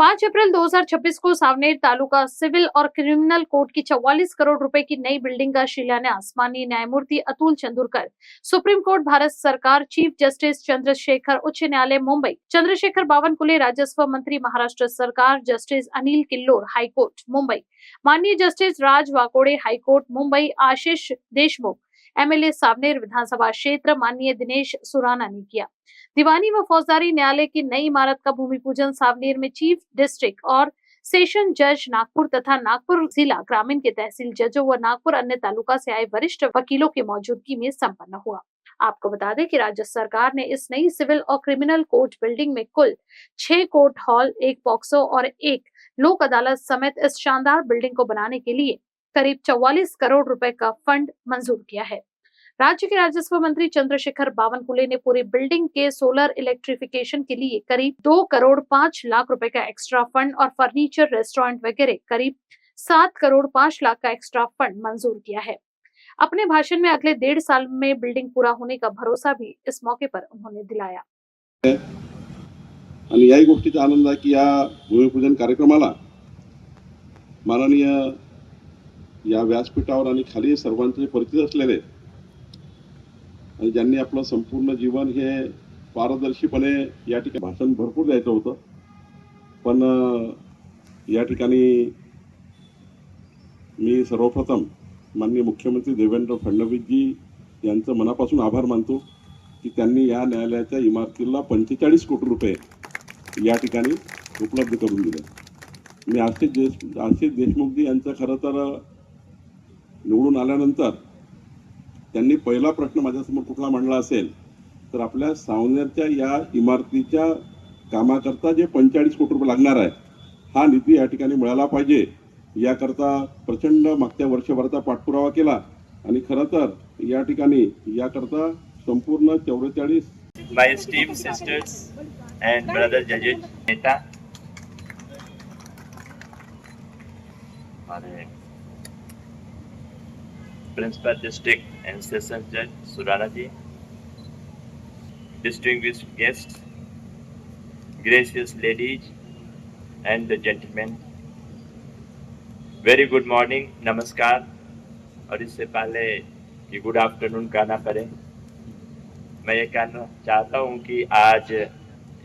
5 अप्रैल 2026 को सावनेर तालुका सिविल और criminal court की 44 करोड़ रुपए की नई बिल्डिंग का शिलान्यास माननीय न्यायमूर्ति अतुल चंदुरकर, सुप्रीम कोर्ट भारत सरकार, चीफ जस्टिस चंद्रशेखर उच्च न्यायालय मुंबई, चंद्रशेखर बावनकुले राजस्व मंत्री महाराष्ट्र सरकार, जस्टिस अनिल किल्लोर हाईकोर्ट मुंबई, माननीय जस्टिस राज वाकोड़े हाईकोर्ट मुंबई, आशीष देशमुख एमएलए सावनेर विधानसभा क्षेत्र माननीय दिनेश सुराना ने किया। दीवानी व फौजदारी न्यायालय की नई इमारत का भूमि पूजन सावनेर में चीफ डिस्ट्रिक्ट और सेशन जज नागपुर तथा नागपुर जिला ग्रामीण के तहसील जजों व नागपुर अन्य तालुका से आए वरिष्ठ वकीलों की मौजूदगी में संपन्न हुआ। आपको बता दें कि राज्य सरकार ने इस नई सिविल और क्रिमिनल कोर्ट बिल्डिंग में कुल 6 कोर्ट हॉल, 1 पॉक्सो और 1 लोक अदालत समेत इस शानदार बिल्डिंग को बनाने के लिए करीब 44 करोड़ रुपए का फंड मंजूर किया है। राज्य के राजस्व मंत्री चंद्रशेखर बावनकुले ने पूरी बिल्डिंग के सोलर इलेक्ट्रिफिकेशन के लिए करीब 2 करोड़ 5 लाख रुपए का एक्स्ट्रा फंड और फर्नीचर, रेस्टोरेंट वगैरह करीब 7 करोड़ 5 लाख का एक्स्ट्रा फंड मंजूर किया है। अपने भाषण में अगले 1.5 साल में बिल्डिंग पूरा होने का भरोसा भी इस मौके पर उन्होंने दिलाया। आणि याही गोष्टीचा आनंद आहे की या भूमिपूजन कार्यक्रमाला माननीय या व्यासपीठावर आणि खाली सर्वांचे परिचित असलेले आणि ज्यांनी आपलं संपूर्ण जीवन हे पारदर्शीपणे या ठिकाणी भाषण भरपूर द्यायचं होतं, पण या ठिकाणी मी सर्वप्रथम माननीय मुख्यमंत्री देवेंद्र फडणवीसजी यांचं मनापासून आभार मानतो की त्यांनी या न्यायालयाच्या इमारतीला 45 कोटी रुपये या ठिकाणी उपलब्ध करून दिले। मी आशिष देशमुखजी यांचं खरं तर निवडून आल्यानंतर त्यांनी पहिला प्रश्न माझ्यासमोर कुठला मांडला असेल तर आपल्या सावनेरच्या या इमारतीच्या कामाकरता जे 45 कोटी रुपये लागणार आहे हा निधी या ठिकाणी मिळाला पाहिजे याकरता प्रचंड मागच्या वर्षभराचा पाठपुरावा केला आणि खरं तर या ठिकाणी याकरता संपूर्ण 44 माय esteemed sisters and brother judges, नेता हमारे प्रिंसिपल डिस्ट्रिक्ट एंड सेशन जज सुराना जी, distinguished guests, gracious ladies and the gentlemen, very good morning, नमस्कार। और इससे पहले कि गुड आफ्टरनून कहना पड़े, मैं ये कहना चाहता हूँ कि आज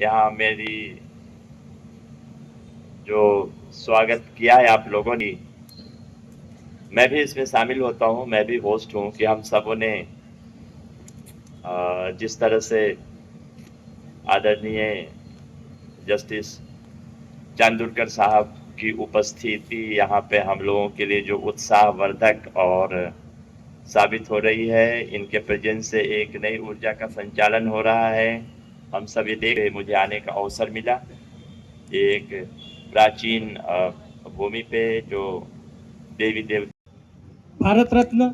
यहाँ मेरी जो स्वागत किया है आप लोगों ने, मैं भी इसमें शामिल होता हूँ, मैं भी होस्ट हूँ कि हम सबों ने जिस तरह से आदरणीय जस्टिस चंदुरकर साहब की उपस्थिति यहाँ पे हम लोगों के लिए जो उत्साहवर्धक और साबित हो रही है, इनके प्रेजेंस से एक नई ऊर्जा का संचालन हो रहा है। हम सभी देख रहे, मुझे आने का अवसर मिला एक प्राचीन भूमि पे जो देवी देव भारत रत्न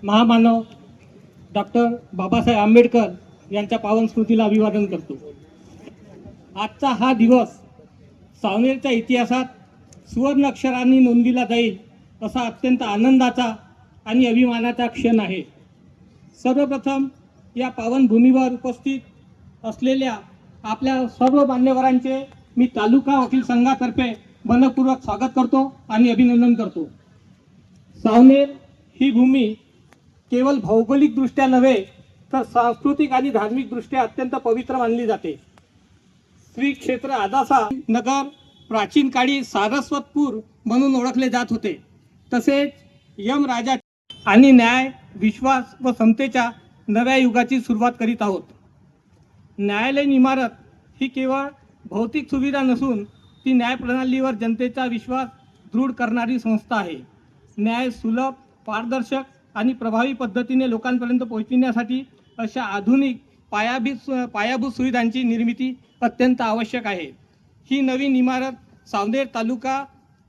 महामानव डॉक्टर बाबासाहेब आंबेडकर यांच्या पावन स्मृतीला अभिवादन करतो। आजचा हा दिवस सावनेरच्या इतिहासात सुवर्ण अक्षरांनी नोंदविला जाईल असा अत्यंत आनंदाचा आणि अभिमानाचा क्षण आहे। सर्वप्रथम या पावन भूमीवर उपस्थित असलेल्या आपल्या सर्व मान्यवरांचे मी तालुका वकील संघातर्फे मनपूर्वक स्वागत करतो आणि अभिनंदन करतो। सावनेर ही भूमी केवळ भौगोलिकदृष्ट्या नव्हे तर सांस्कृतिक आणि धार्मिकदृष्ट्या अत्यंत पवित्र मानली जाते। श्री क्षेत्र आदासा नगर प्राचीन काळी सारस्वतपूर म्हणून ओळखले जात होते। तसेच यम राजा आणि न्याय, विश्वास व समतेच्या नव्या युगाची सुरुवात करीत आहोत। न्यायालयीन इमारत ही केवळ भौतिक सुविधा नसून ती न्यायप्रणालीवर जनतेचा विश्वास दृढ करणारी संस्था आहे। न्याय सुलभ, पारदर्शक आणि प्रभावी पद्धतीने लोकांपर्यंत पोहोचविण्यासाठी अशा आधुनिक पायाभूत सुविधांची निर्मिती अत्यंत आवश्यक आहे। ही नवीन इमारत सावनेर तालुका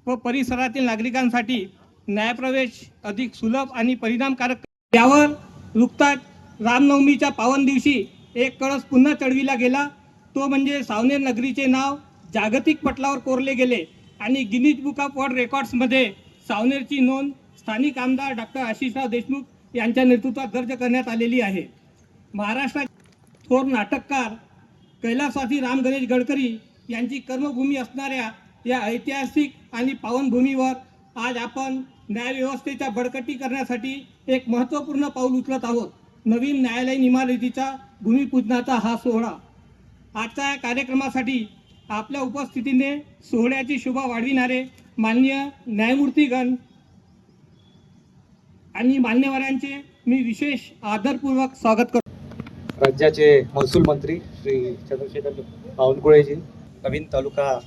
व परिसरातील नागरिकांसाठी न्यायप्रवेश अधिक सुलभ आणि परिणामकारक। यावर नुकताच रामनवमीच्या पावन दिवशी एक कळस पुन्हा चढविला गेला, तो म्हणजे सावनेर नगरीचे नाव जागतिक पटलावर कोरले गेले आणि गिनीज बुक ऑफ वर्ल्ड रेकॉर्ड्समध्ये सावनेरची नोंद स्थानिक आमदार डॉक्टर आशिषराव देशमुख यांच्या नेतृत्वात दर्ज करण्यात आलेली आहे। महाराष्ट्रात थोर नाटककार कैलासवासी राम गणेश गडकरी यांची कर्मभूमी असणाऱ्या या ऐतिहासिक आणि पावनभूमीवर आज आपण न्यायव्यवस्थेच्या बळकटी करण्यासाठी एक महत्त्वपूर्ण पाऊल उचलत आहोत. नवीन न्यायालयीन इमारतीचा भूमिपूजनाचा हा सोहळा. आजच्या या कार्यक्रमासाठी आपल्या उपस्थितीने सोहळ्याची शोभा वाढविणारे माननीय न्यायमूर्तीगण आणि मान्यवरांचे मी विशेष आदरपूर्वक स्वागत करतो. राज्याचे महसूल मंत्री श्री चंद्रशेखर बावनकुळेजी, नवीन तालुका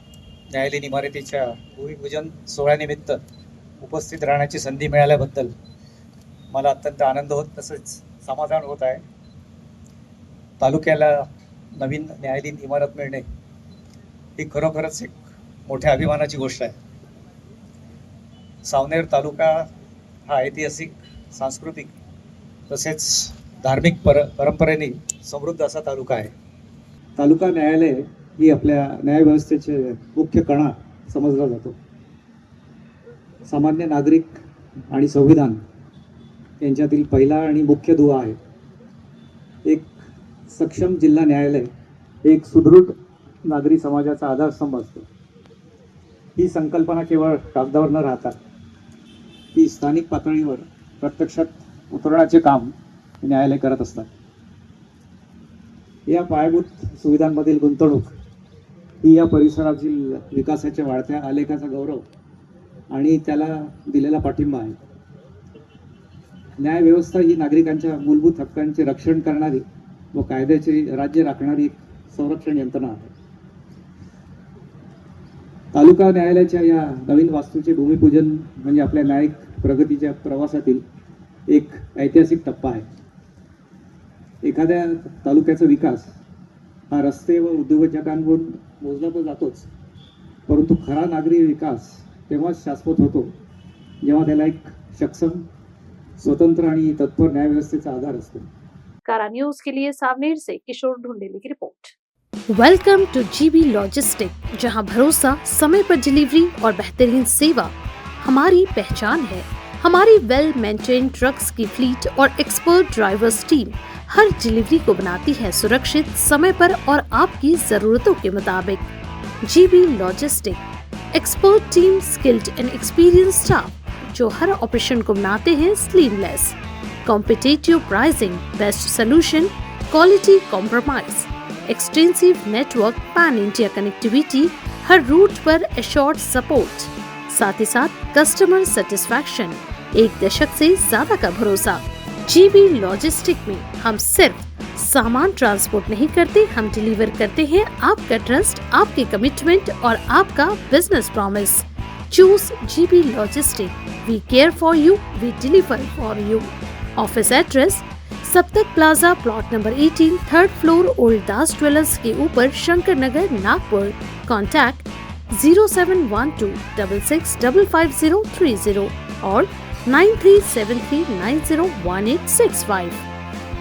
न्यायालयीन इमारतीच्या भूमिपूजन सोहळ्यानिमित्त उपस्थित राहण्याची संधी मिळाल्याबद्दल मला अत्यंत आनंद होत, तसेच समाधान होत आहे. तालुक्याला नवीन न्यायालयीन इमारत मिळणे ही खरोखरच एक मोठ्या अभिमानाची गोष्ट आहे. सावनेर तालुका हा ऐतिहासिक, सांस्कृतिक तसेच धार्मिक परंपरेने समृद्ध असा तालुका आहे. तालुका न्यायालय ही आपल्या न्यायव्यवस्थेचे मुख्य कणा समजला जातो. सामान्य नागरिक आणि संविधान यांच्यातील पहिला आणि मुख्य दुवा आहे. एक सक्षम जिल्हा न्यायालय एक सुदृढ नागरी समाजाचा आधारस्तंभ असतो. ही संकल्पना केवळ कागदावर न राहता ती स्थानिक पातळीवर प्रत्यक्षात उतरवण्याचे काम न्यायालय करत असतात. या पायाभूत सुविधांमधील गुंतवणूक ही या परिसरातील विकासाच्या वाढत्या आलेखाचा गौरव आणि त्याला दिलेला पाठिंबा आहे. न्यायव्यवस्था ही नागरिकांच्या मूलभूत हक्कांचे रक्षण करणारी व कायद्याचे राज्य राखणारी एक संरक्षण यंत्रणा आहे. तालुका न्यायालयाच्या या नवीन वास्तूचे भूमिपूजन म्हणजे आपल्या न्यायिक प्रगतीच्या प्रवासातील एक ऐतिहासिक टप्पा आहे. एखाद्या तालुक्याचा विकास हा रस्ते व उद्योजकांवरून मोजला तर जातोच, परंतु खरा नागरी विकास तेव्हाच शाश्वत होतो जेव्हा त्याला एक सक्षम, स्वतंत्र आणि तत्पर न्यायव्यवस्थेचा आधार असतो. कारा न्यूज के लिए सावनेर से किशोर ढूंढेली की report. Welcome two GB logistic, जहां भरोसा, समय पर डिलीवरी और बेहतरीन सेवा हमारी पहचान है. हमारी वेल मेंटेन ट्रक्स की फ्लीट और एक्सपर्ट ड्राइवर्स टीम हर डिलीवरी को बनाती है सुरक्षित, समय पर और आपकी जरूरतों के मुताबिक. GB logistic, expert team, skilled and experience staff जो हर ऑपरेशन को बनाते हैं seamless. Competitive pricing, best solution, quality compromise, extensive network, pan India connectivity, हर रूट पर एश्योर्ड सपोर्ट, साथ ही साथ कस्टमर सेटिस्फैक्शन. एक दशक से ज्यादा का भरोसा. जीबी लॉजिस्टिक में हम सिर्फ सामान ट्रांसपोर्ट नहीं करते, हम डिलीवर करते हैं आपका ट्रस्ट, आपके कमिटमेंट और आपका business promise. Choose GB logistic. We care for you, we deliver for you. Office address Saptak plaza, plot number 18, third floor, old Das jewellers के ऊपर, शंकर नगर, नागपुर. कॉन्टैक्ट 0712 66555030 और 9373901865.